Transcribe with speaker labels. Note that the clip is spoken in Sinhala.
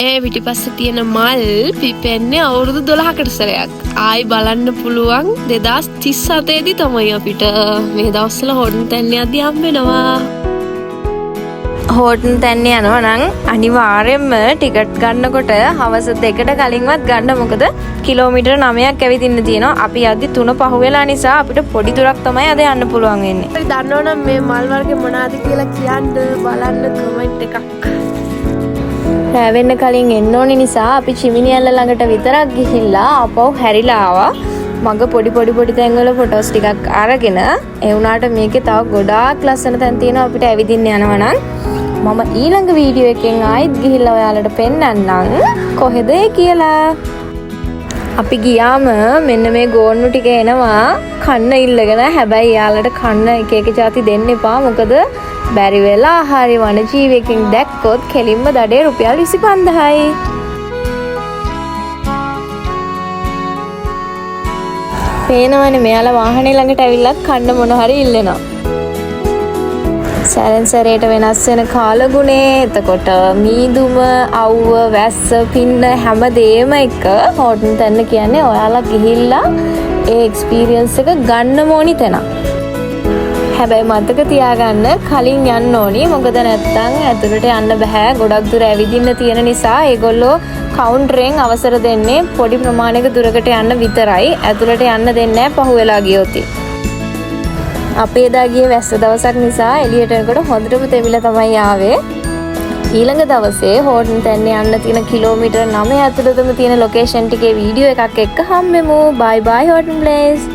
Speaker 1: ඒ පිටිපස්සේ තියෙන මල් පිපෙන්නේ අවුරුදු 12කට සැරයක්. ආයි බලන්න පුළුවන් 2037 දී තමයි අපිට මේ දවස්වල හොටන් තැන්න යද්දී හම්බ වෙනවා.
Speaker 2: හෝටන් තැන්න යනවා නම් අනිවාර්යෙන්ම ටිකට් ගන්නකොට හවස 2ට කලින්වත් ගන්න. මොකද කිලෝමීටර් 9ක් ඇවිදින්න තියෙනවා. අපි යද්දි 3 පහ වෙලා නිසා අපිට පොඩි දුරක් තමයි අද යන්න පුළුවන් වෙන්නේ.
Speaker 1: අපි දන්නවනම් මේ මල් වර්ගේ මොනවාද කියලා කියන්න බලන්න කමෙන්ට් එකක්.
Speaker 2: රැවෙන්න කලින් එන්න ඕනි නිසා අපි චිමිනි ඇල්ල ළඟට විතරක් ගිහිල්ලා ආපහු හැරිලා ආවා. මග පොඩි තැන්වල ෆොටෝස් ටිකක් අරගෙන ඒ වුණාට මේකේ තව ගොඩාක් ලස්සන තැන් තියෙනවා අපිට ඇවිදින්න යනවා නම්. මම ඊළඟ වීඩියෝ එකෙන් ආයෙත් ගිහිල්ලා ඔයාලට පෙන්නන්නම් කොහෙද කියලා. අපි ගියාම මෙන්න මේ ගෝන්නු ටික එනවා කන්න ඉල්ලගෙන. හැබැයි යාලට කන්න එක જાති දෙන්න එපා. මොකද බැරි වෙලා හරි වනජීවියෙක්ගෙන් දැක්කොත් කෙලින්ම දඩේ රුපියල් 25000යි. පේනවනේ මෙයාලා වාහනේ ළඟට ඇවිල්ලත් කන්න මොන හරි ඉල්ලනවා. සැරෙන් සැරේට වෙනස් වෙන කාලගුණේ, එතකොට මීදුම, අවුව, වැස්ස, පින්න හැමදේම එක හෝටන් තැන්න කියන්නේ ඔයාලා ගිහිල්ලා ඒ එක්ස්පීරියන්ස් එක ගන්න ඕනි තැනක්. හැබැයි මතක තියාගන්න කලින් යන්න ඕනි. මොකද නැත්තම් ඇතුළට යන්න බෑ. ගොඩක් දුර ඇවිදින්න තියෙන නිසා ඒගොල්ලෝ කවුන්ටරෙන් අවසර දෙන්නේ පොඩි ප්‍රමාණයක දුරකට යන්න විතරයි. ඇතුළට යන්න දෙන්නේ නැහැ පහුවෙලා ගියොත්. අපි එදා ගියේ වැස්ස දවසක් නිසා එළියට එනකොට හොඳටම තෙමිලා තමයි ආවේ. ඊළඟ දවසේ හෝටන් තැන්න යන්න තියෙන කිලෝමීටර් 9 ඇතුළතම තියෙන ලොකේෂන් ටිකේ වීඩියෝ එකක් එක්ක හම්බෙමු. බයි බයි හෝටන් ප්ලේස්.